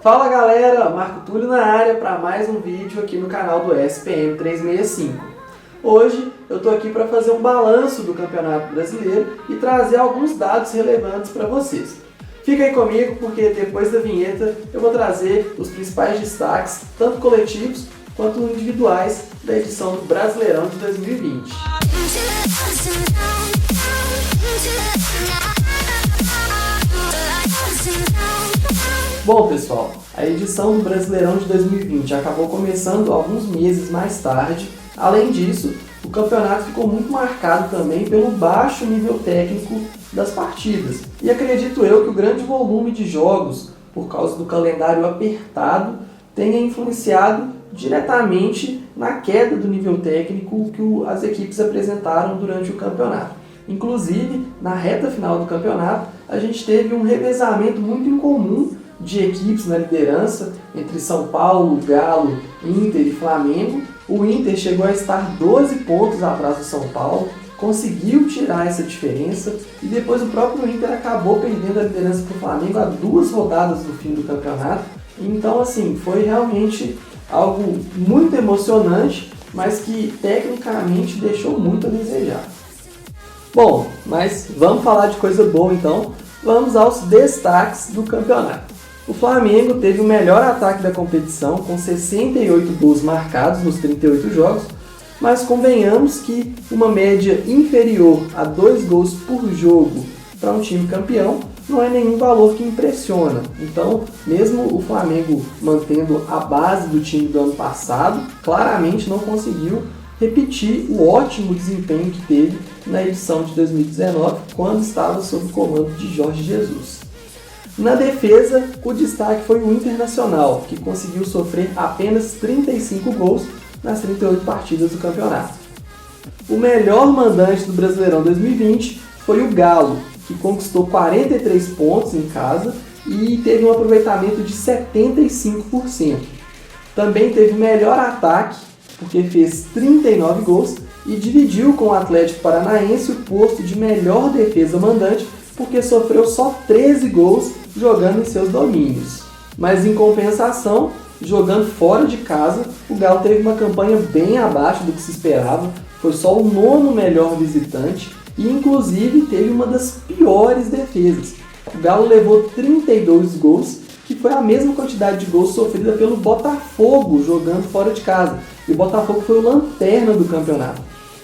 Fala galera, Marco Túlio na área para mais um vídeo aqui no canal do SPM 365. Hoje eu estou aqui para fazer um balanço do Campeonato Brasileiro e trazer alguns dados relevantes para vocês. Fica aí comigo porque depois da vinheta eu vou trazer os principais destaques, tanto coletivos quanto individuais, da edição do Brasileirão de 2020. Bom pessoal, a edição do Brasileirão de 2020 acabou começando alguns meses mais tarde. Além disso, o campeonato ficou muito marcado também pelo baixo nível técnico das partidas. E acredito eu que o grande volume de jogos, por causa do calendário apertado, tenha influenciado diretamente na queda do nível técnico que as equipes apresentaram durante o campeonato. Inclusive, na reta final do campeonato, a gente teve um revezamento muito incomum de equipes na liderança entre São Paulo, Galo, Inter e Flamengo. O Inter chegou a estar 12 pontos atrás do São Paulo, conseguiu tirar essa diferença e depois o próprio Inter acabou perdendo a liderança para o Flamengo a 2 rodadas do fim do campeonato. Então, assim, foi realmente algo muito emocionante, mas que tecnicamente deixou muito a desejar. Bom, mas vamos falar de coisa boa então. Vamos aos destaques do campeonato. O Flamengo teve o melhor ataque da competição, com 68 gols marcados nos 38 jogos, mas convenhamos que uma média inferior a 2 gols por jogo para um time campeão não é nenhum valor que impressiona. Então, mesmo o Flamengo mantendo a base do time do ano passado, claramente não conseguiu repetir o ótimo desempenho que teve na edição de 2019, quando estava sob o comando de Jorge Jesus. Na defesa, o destaque foi o Internacional, que conseguiu sofrer apenas 35 gols nas 38 partidas do campeonato. O melhor mandante do Brasileirão 2020 foi o Galo, que conquistou 43 pontos em casa e teve um aproveitamento de 75%. Também teve o melhor ataque, porque fez 39 gols e dividiu com o Atlético Paranaense o posto de melhor defesa mandante, porque sofreu só 13 gols jogando em seus domínios. Mas em compensação, jogando fora de casa, o Galo teve uma campanha bem abaixo do que se esperava, foi só o 9º melhor visitante e inclusive teve uma das piores defesas. O Galo levou 32 gols, que foi a mesma quantidade de gols sofrida pelo Botafogo jogando fora de casa. E o Botafogo foi o lanterna do campeonato.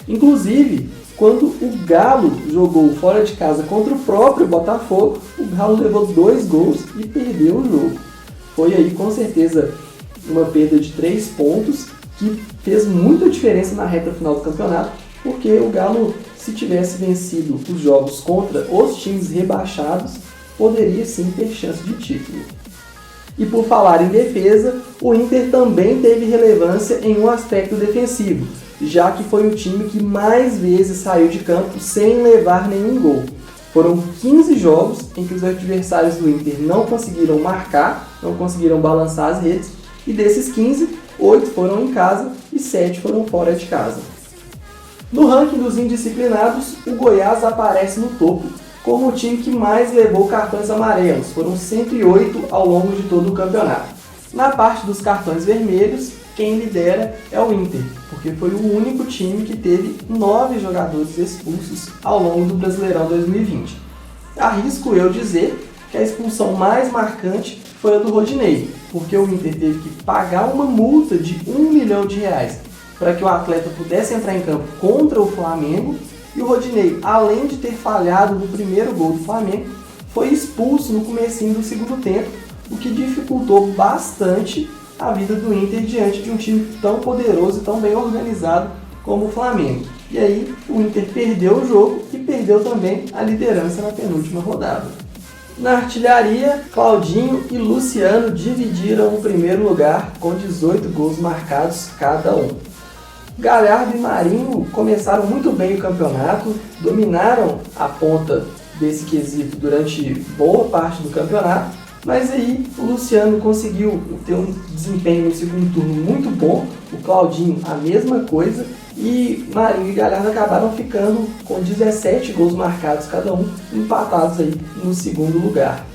Inclusive, quando o Galo jogou fora de casa contra o próprio Botafogo, o Galo levou 2 gols e perdeu o jogo. Foi aí com certeza uma perda de 3 pontos que fez muita diferença na reta final do campeonato, porque o Galo, se tivesse vencido os jogos contra os times rebaixados, poderia sim ter chance de título. E por falar em defesa, o Inter também teve relevância em um aspecto defensivo, já que foi o time que mais vezes saiu de campo sem levar nenhum gol. Foram 15 jogos em que os adversários do Inter não conseguiram marcar, não conseguiram balançar as redes, e desses 15, 8 foram em casa e 7 foram fora de casa. No ranking dos indisciplinados, o Goiás aparece no topo, como o time que mais levou cartões amarelos, foram 108 ao longo de todo o campeonato. Na parte dos cartões vermelhos, quem lidera é o Inter, porque foi o único time que teve 9 jogadores expulsos ao longo do Brasileirão 2020. Arrisco eu dizer que a expulsão mais marcante foi a do Rodinei, porque o Inter teve que pagar uma multa de R$1 milhão para que o atleta pudesse entrar em campo contra o Flamengo, e o Rodinei, além de ter falhado no primeiro gol do Flamengo, foi expulso no comecinho do segundo tempo, o que dificultou bastante a vida do Inter diante de um time tão poderoso e tão bem organizado como o Flamengo. E aí o Inter perdeu o jogo e perdeu também a liderança na penúltima rodada. Na artilharia, Claudinho e Luciano dividiram o primeiro lugar com 18 gols marcados cada um. Galhardo e Marinho começaram muito bem o campeonato, dominaram a ponta desse quesito durante boa parte do campeonato, mas aí o Luciano conseguiu ter um desempenho no segundo turno muito bom, o Claudinho a mesma coisa, e Marinho e Galhardo acabaram ficando com 17 gols marcados cada um, empatados aí no segundo lugar.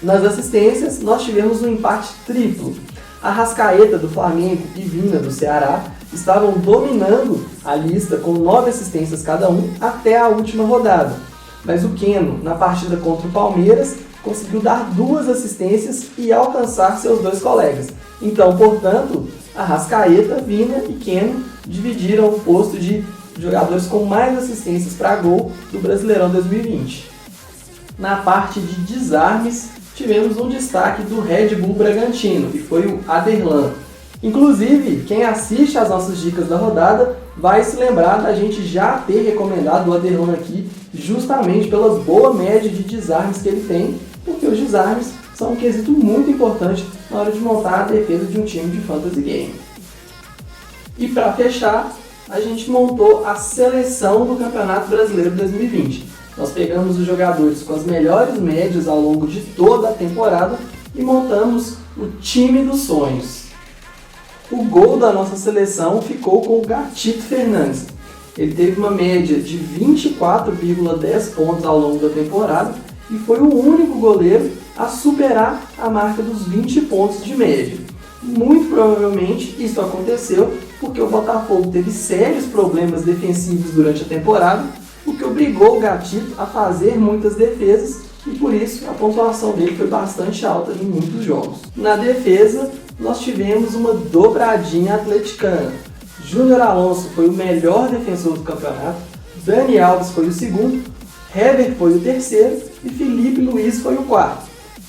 Nas assistências, nós tivemos um empate triplo. Arrascaeta do Flamengo e Vina do Ceará estavam dominando a lista com 9 assistências cada um até a última rodada. Mas o Keno, na partida contra o Palmeiras, conseguiu dar 2 assistências e alcançar seus 2 colegas. Então, portanto, Arrascaeta, Vina e Keno dividiram o posto de jogadores com mais assistências para gol do Brasileirão 2020. Na parte de desarmes, tivemos um destaque do Red Bull Bragantino, que foi o Aderlan. Inclusive, quem assiste às nossas dicas da rodada vai se lembrar da gente já ter recomendado o Aderlan aqui, justamente pela boa média de desarmes que ele tem, porque os desarmes são um quesito muito importante na hora de montar a defesa de um time de fantasy game. E para fechar, a gente montou a seleção do Campeonato Brasileiro 2020. Nós pegamos os jogadores com as melhores médias ao longo de toda a temporada e montamos o time dos sonhos. O gol da nossa seleção ficou com o Gatito Fernandes. Ele teve uma média de 24,10 pontos ao longo da temporada e foi o único goleiro a superar a marca dos 20 pontos de média. Muito provavelmente isso aconteceu porque o Botafogo teve sérios problemas defensivos durante a temporada, o que obrigou o Gatito a fazer muitas defesas e por isso a pontuação dele foi bastante alta em muitos jogos. Na defesa, nós tivemos uma dobradinha atleticana. Júnior Alonso foi o melhor defensor do campeonato, Dani Alves foi o segundo, Hever foi o terceiro e Felipe Luiz foi o quarto.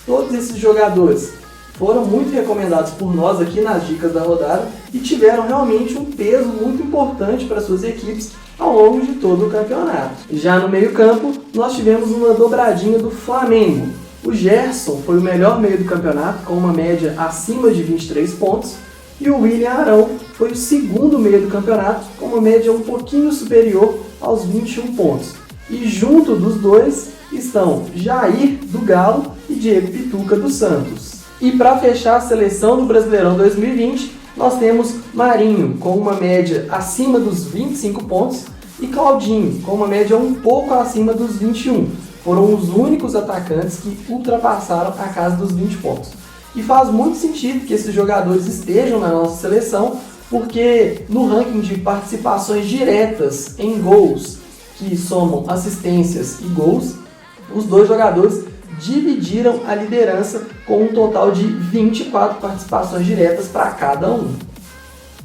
Todos esses jogadores foram muito recomendados por nós aqui nas dicas da rodada e tiveram realmente um peso muito importante para suas equipes ao longo de todo o campeonato. Já no meio-campo, nós tivemos uma dobradinha do Flamengo. O Gerson foi o melhor meio do campeonato, com uma média acima de 23 pontos, e o William Arão foi o segundo meio do campeonato, com uma média um pouquinho superior aos 21 pontos. E junto dos dois estão Jair do Galo e Diego Pituca do Santos. E para fechar a seleção do Brasileirão 2020, nós temos Marinho com uma média acima dos 25 pontos e Claudinho com uma média um pouco acima dos 21. Foram os únicos atacantes que ultrapassaram a casa dos 20 pontos. E faz muito sentido que esses jogadores estejam na nossa seleção, porque no ranking de participações diretas em gols, que somam assistências e gols, os dois jogadores dividiram a liderança com um total de 24 participações diretas para cada um.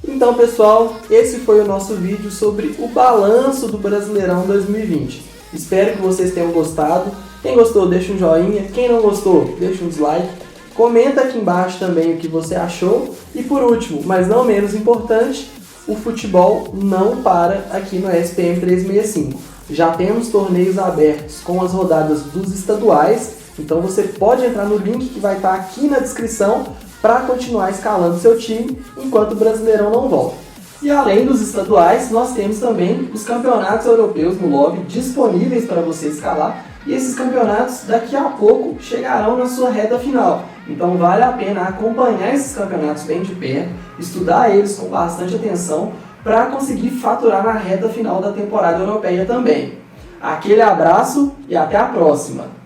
Então, pessoal, esse foi o nosso vídeo sobre o balanço do Brasileirão 2020. Espero que vocês tenham gostado. Quem gostou, deixa um joinha. Quem não gostou, deixa um dislike. Comenta aqui embaixo também o que você achou. E por último, mas não menos importante, o futebol não para aqui no SPM 365. Já temos torneios abertos com as rodadas dos estaduais. Então você pode entrar no link que vai estar aqui na descrição para continuar escalando seu time enquanto o Brasileirão não volta. E além dos estaduais, nós temos também os campeonatos europeus no lobby disponíveis para você escalar. E esses campeonatos daqui a pouco chegarão na sua reta final. Então vale a pena acompanhar esses campeonatos bem de perto, estudar eles com bastante atenção para conseguir faturar na reta final da temporada europeia também. Aquele abraço e até a próxima!